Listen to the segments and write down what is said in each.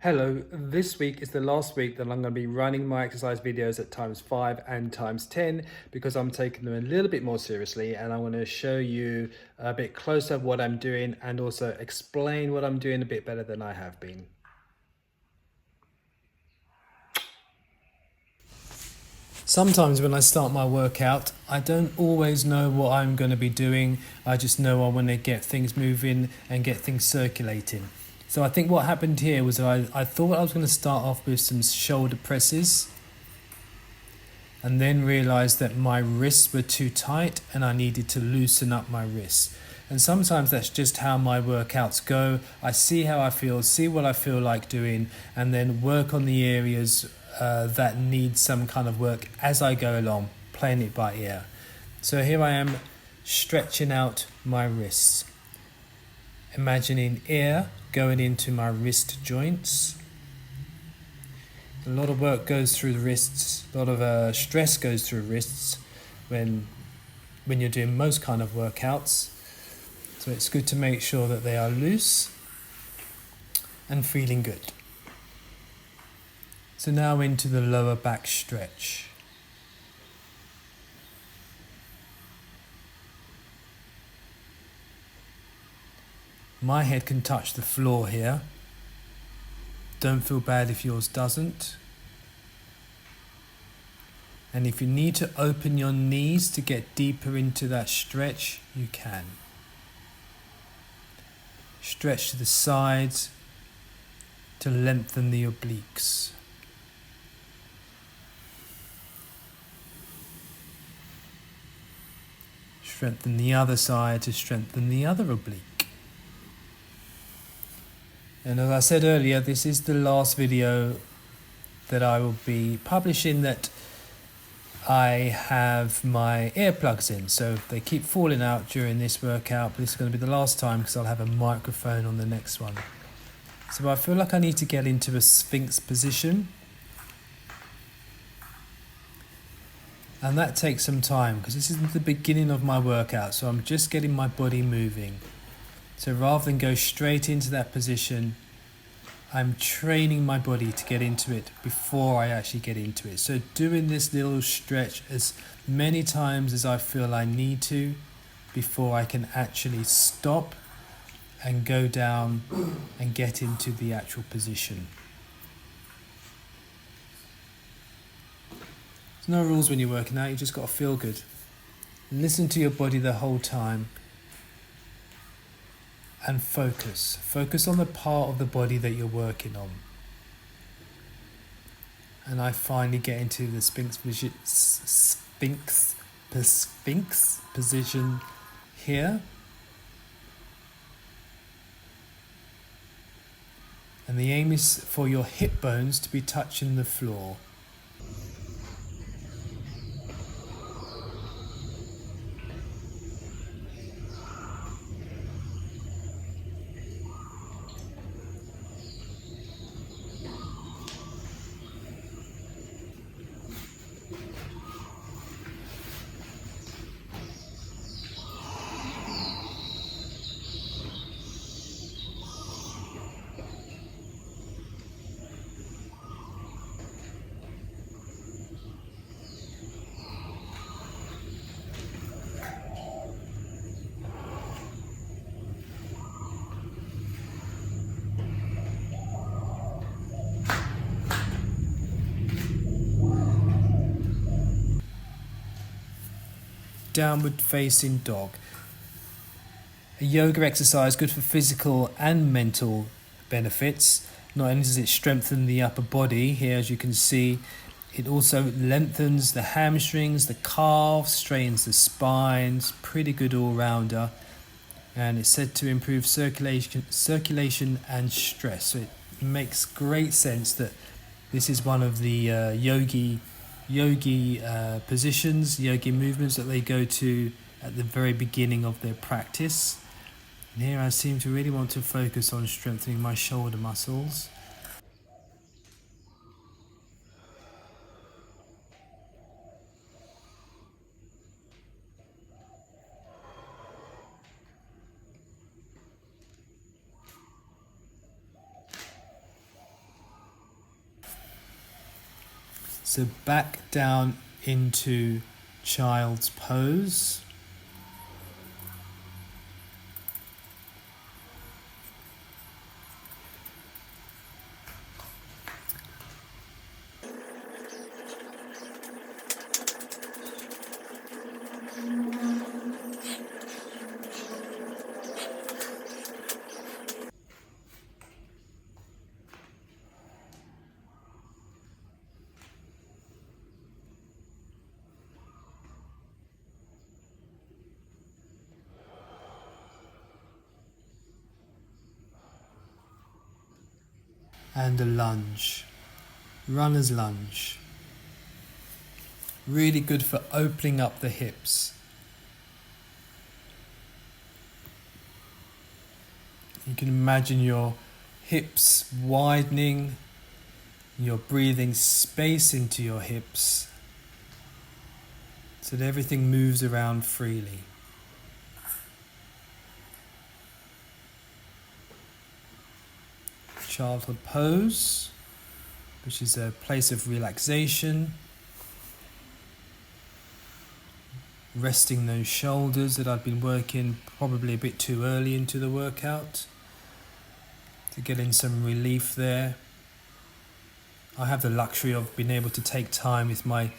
Hello, this week is the last week that I'm going to be running my exercise videos at ×5 and ×10 because I'm taking them a little bit more seriously, and I want to show you a bit closer of what I'm doing and also explain what I'm doing a bit better than I have been. Sometimes when I start my workout, I don't always know what I'm going to be doing. I just know I want to get things moving and get things circulating. So I think what happened here was I thought I was going to start off with some shoulder presses and then realised that my wrists were too tight and I needed to loosen up my wrists. And sometimes that's just how my workouts go. I see how I feel, see what I feel like doing, and then work on the areas that need some kind of work as I go along, playing it by ear. So here I am stretching out my wrists, imagining air going into my wrist joints. A lot of work goes through the wrists, a lot of stress goes through wrists when you're doing most kind of workouts. So it's good to make sure that they are loose and feeling good. So now into the lower back stretch. My head can touch the floor here. Don't feel bad if yours doesn't. And if you need to open your knees to get deeper into that stretch, you can. Stretch to the sides to lengthen the obliques. Strengthen the other side to strengthen the other oblique. And as I said earlier, this is the last video that I will be publishing that I have my earplugs in, so they keep falling out during this workout, but this is going to be the last time because I'll have a microphone on the next one. So I feel like I need to get into a Sphinx position, and that takes some time because this isn't the beginning of my workout, so I'm just getting my body moving. So rather than go straight into that position, I'm training my body to get into it before I actually get into it. So doing this little stretch as many times as I feel I need to before I can actually stop and go down and get into the actual position. There's no rules when you're working out, you just got to feel good. Listen to your body the whole time. And focus. Focus on the part of the body that you're working on. And I finally get into the Sphinx position here. And the aim is for your hip bones to be touching the floor. Downward facing dog. A yoga exercise good for physical and mental benefits. Not only does it strengthen the upper body, here as you can see, it also lengthens the hamstrings, the calves, straightens the spines, pretty good all-rounder. And it's said to improve circulation and stress. So it makes great sense that this is one of the yogi positions, yogi movements that they go to at the very beginning of their practice. And here I seem to really want to focus on strengthening my shoulder muscles. So back down into child's pose. And a lunge, runner's lunge. Really good for opening up the hips. You can imagine your hips widening, you're breathing space into your hips so that everything moves around freely. Childhood pose, which is a place of relaxation. Resting those shoulders that I've been working probably a bit too early into the workout to get in some relief there. I have the luxury of being able to take time with my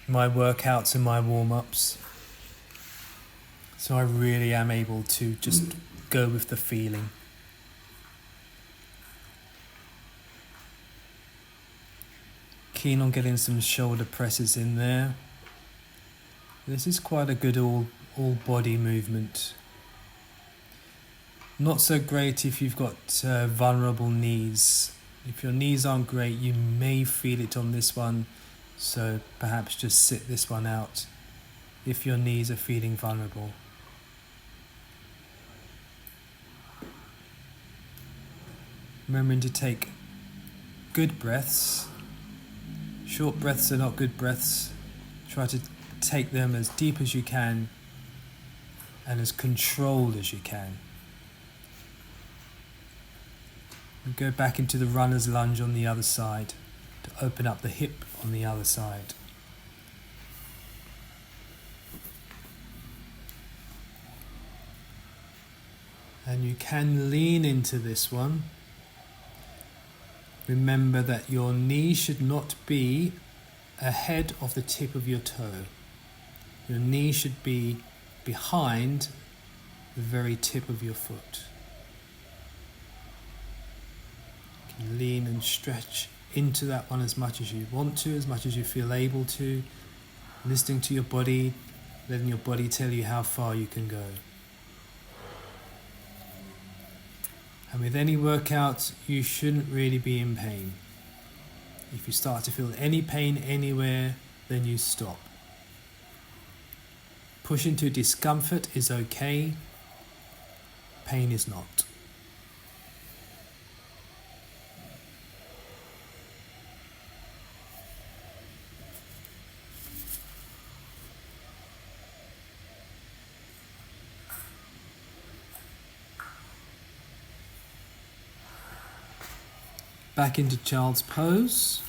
workouts and my warm-ups. So I really am able to just go with the feeling. Keen on getting some shoulder presses in there. This is quite a good all body movement. Not so great if you've got vulnerable knees. If your knees aren't great, you may feel it on this one, so perhaps just sit this one out if your knees are feeling vulnerable. Remembering to take good breaths. Short breaths are not good breaths. Try to take them as deep as you can and as controlled as you can. And go back into the runner's lunge on the other side to open up the hip on the other side. And you can lean into this one. Remember that your knee should not be ahead of the tip of your toe. Your knee should be behind the very tip of your foot. You can lean and stretch into that one as much as you want to, as much as you feel able to, listening to your body, letting your body tell you how far you can go. And with any workout, you shouldn't really be in pain. If you start to feel any pain anywhere, then you stop. Push into discomfort is okay. Pain is not. Back into child's pose.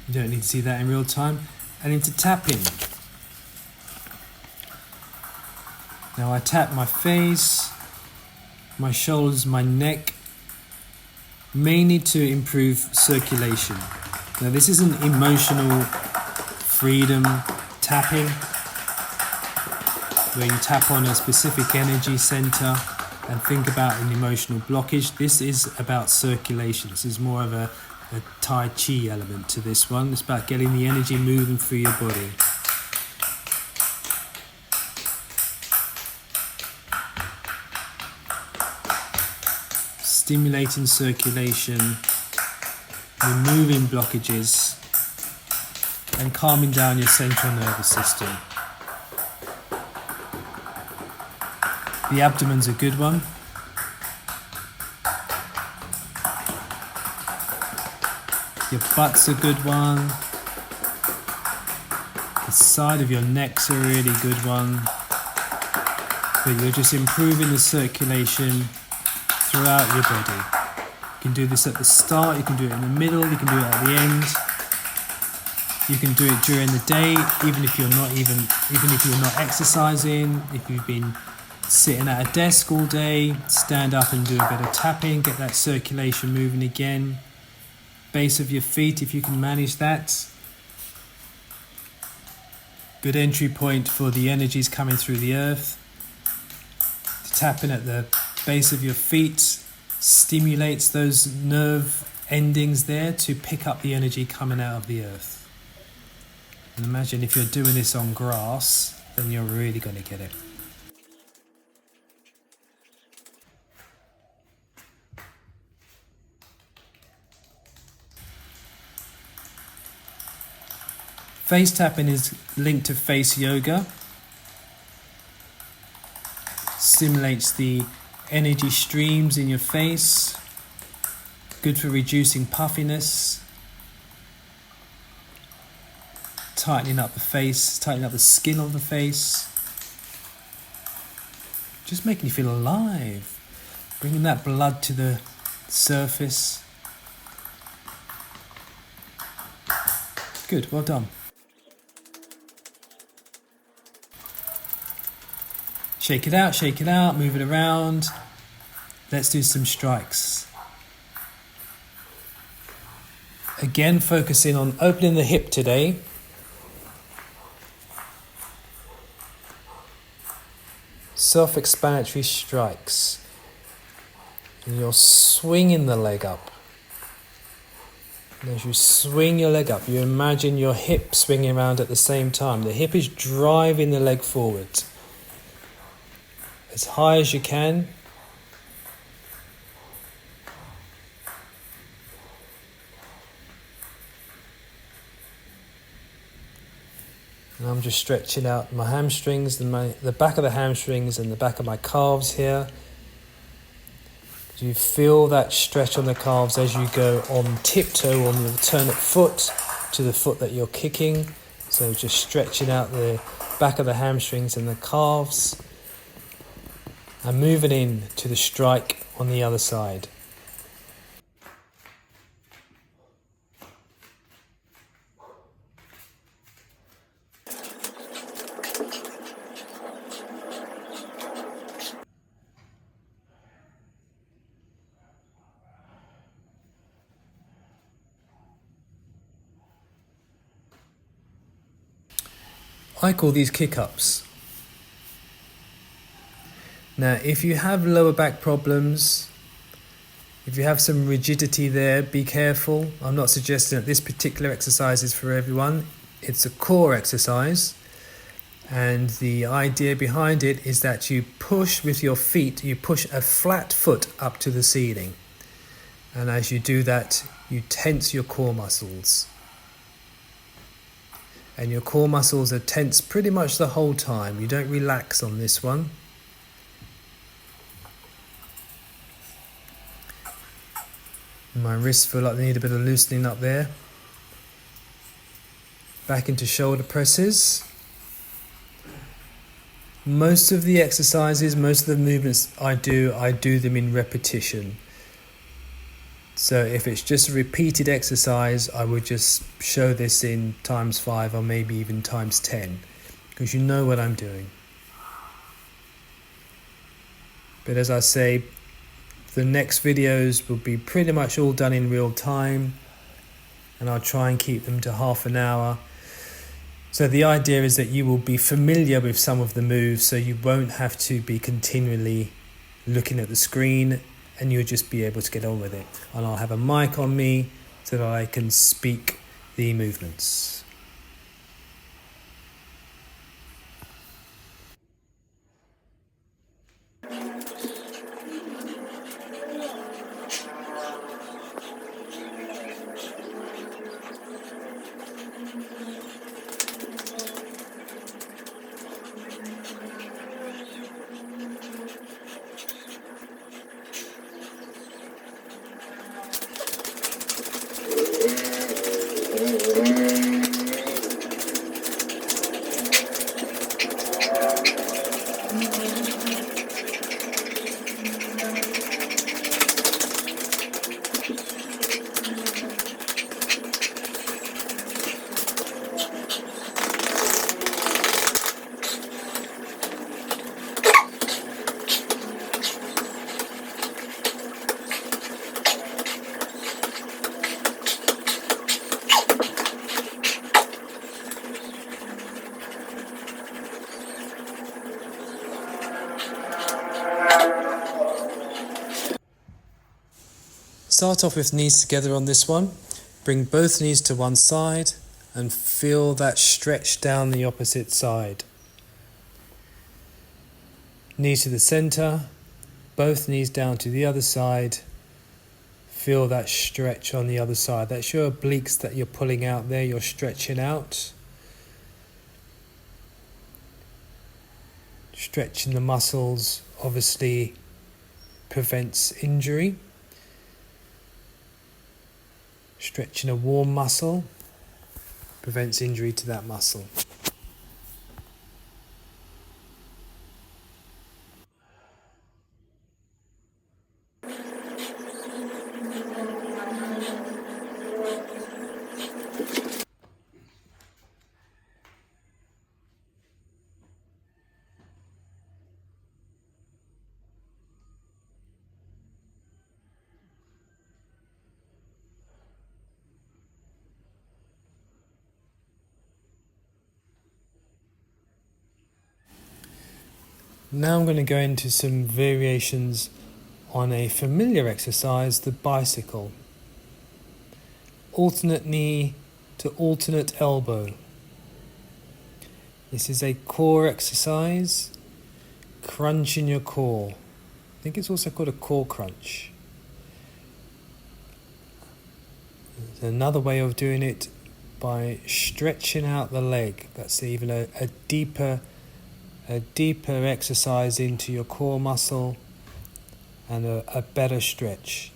You don't need to see that in real time. And into tapping. Now I tap my face, my shoulders, my neck, mainly to improve circulation. Now this is an emotional freedom tapping, where you tap on a specific energy center and think about an emotional blockage. This is about circulation. This is more of a Tai Chi element to this one. It's about getting the energy moving through your body. Stimulating circulation, removing blockages, and calming down your central nervous system. The abdomen's a good one. Your butt's a good one. The side of your neck's a really good one, but you're just improving the circulation throughout your body. You can do this at the start, you can do it in the middle, you can do it at the end. You can do it during the day, even if you're not exercising. If you've been sitting at a desk all day, stand up and do a bit of tapping, get that circulation moving again. Base of your feet, if you can manage that. Good entry point for the energies coming through the earth. Tapping at the base of your feet stimulates those nerve endings there to pick up the energy coming out of the earth. And imagine if you're doing this on grass, then you're really going to get it. Face tapping is linked to face yoga. Stimulates the energy streams in your face. Good for reducing puffiness. Tightening up the face, tightening up the skin of the face. Just making you feel alive. Bringing that blood to the surface. Good, well done. Shake it out, move it around. Let's do some strikes. Again, focusing on opening the hip today. Self-explanatory strikes. And you're swinging the leg up. And as you swing your leg up, you imagine your hip swinging around at the same time. The hip is driving the leg forward. As high as you can. And I'm just stretching out my hamstrings, the back of the hamstrings and the back of my calves here. Do you feel that stretch on the calves as you go on tiptoe on the alternate foot to the foot that you're kicking? So just stretching out the back of the hamstrings and the calves. And moving in to the strike on the other side. I call these kick-ups. Now, if you have lower back problems, if you have some rigidity there, be careful. I'm not suggesting that this particular exercise is for everyone. It's a core exercise. And the idea behind it is that you push with your feet, you push a flat foot up to the ceiling. And as you do that, you tense your core muscles. And your core muscles are tense pretty much the whole time. You don't relax on this one. My wrists feel like they need a bit of loosening up there. Back into shoulder presses. Most of the exercises, most of the movements I do them in repetition. So if it's just a repeated exercise, I would just show this in ×5 or maybe even ×10, because you know what I'm doing. But as I say, the next videos will be pretty much all done in real time, and I'll try and keep them to half an hour. So the idea is that you will be familiar with some of the moves, so you won't have to be continually looking at the screen, and you'll just be able to get on with it. And I'll have a mic on me so that I can speak the movements. start off with knees together on this one. Bring both knees to one side and feel that stretch down the opposite side. Knees to the center, both knees down to the other side. Feel that stretch on the other side. That's your obliques that you're pulling out there, you're stretching out. Stretching the muscles obviously prevents injury. Stretching a warm muscle prevents injury to that muscle. Now I'm going to go into some variations on a familiar exercise, the bicycle. Alternate knee to alternate elbow. This is a core exercise. Crunch in your core. I think it's also called a core crunch. There's another way of doing it by stretching out the leg. That's even a deeper exercise into your core muscle and a better stretch.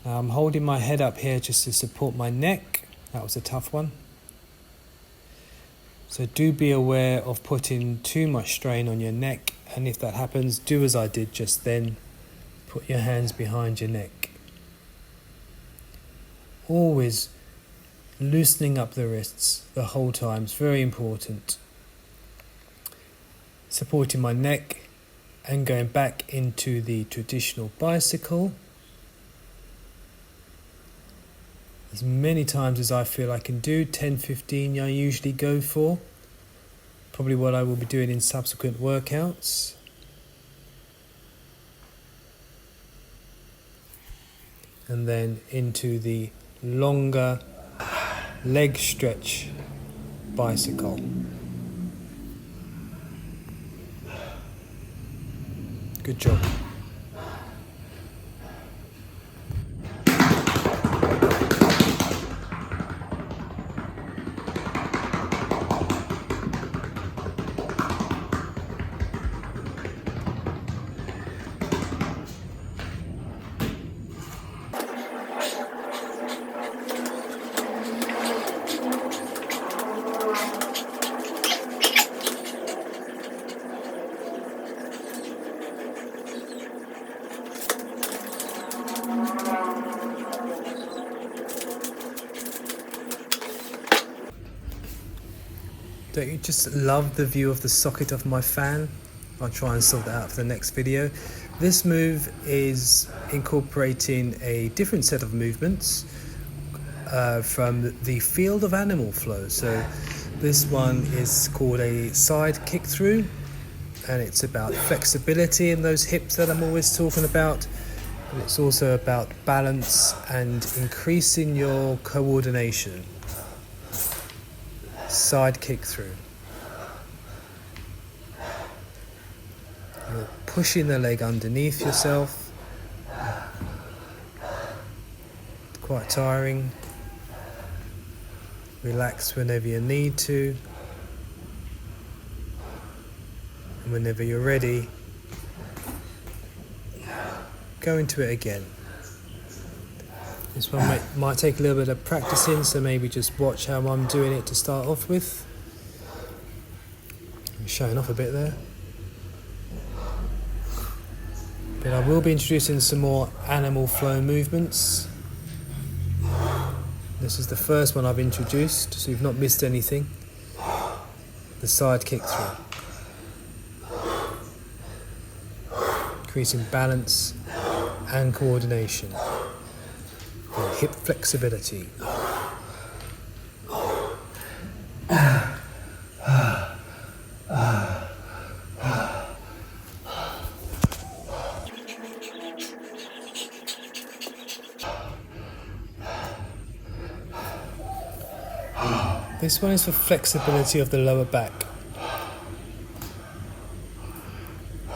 Now I'm holding my head up here just to support my neck. That was a tough one. So do be aware of putting too much strain on your neck, and if that happens, do as I did just then. Put your hands behind your neck. Always loosening up the wrists the whole time. It's very important. Supporting my neck and going back into the traditional bicycle as many times as I feel I can do. 10-15 I usually go for, probably what I will be doing in subsequent workouts. And then into the longer leg stretch bicycle. Good job. Don't you just love the view of the socket of my fan? I'll try and sort that out for the next video. This move is incorporating a different set of movements from the field of animal flow. So this one is called a side kick through, and it's about flexibility in those hips that I'm always talking about. And it's also about balance and increasing your coordination. Side kick through. You're pushing the leg underneath yourself. Quite tiring. Relax whenever you need to. And whenever you're ready, go into it again. This one might take a little bit of practicing, so maybe just watch how I'm doing it to start off with. I'm showing off a bit there. But I will be introducing some more animal flow movements. This is the first one I've introduced, so you've not missed anything. The side kick through. Increasing balance and coordination. And hip flexibility. This one is for flexibility of the lower back.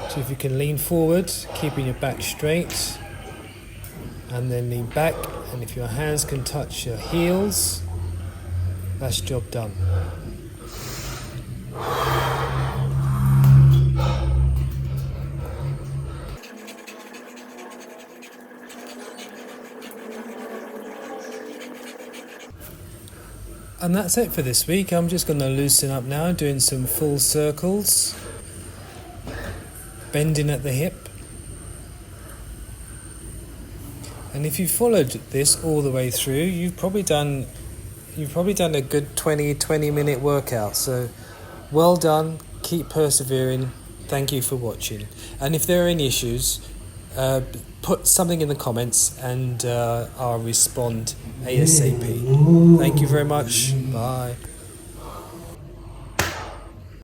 So if you can lean forward, keeping your back straight, and then lean back, and if your hands can touch your heels, that's job done. And that's it for this week. I'm just going to loosen up now, doing some full circles, bending at the hip. And if you followed this all the way through, you've probably done a good 20-minute workout. So well done, keep persevering. Thank you for watching. And if there are any issues, put something in the comments and I'll respond ASAP. Thank you very much. Bye.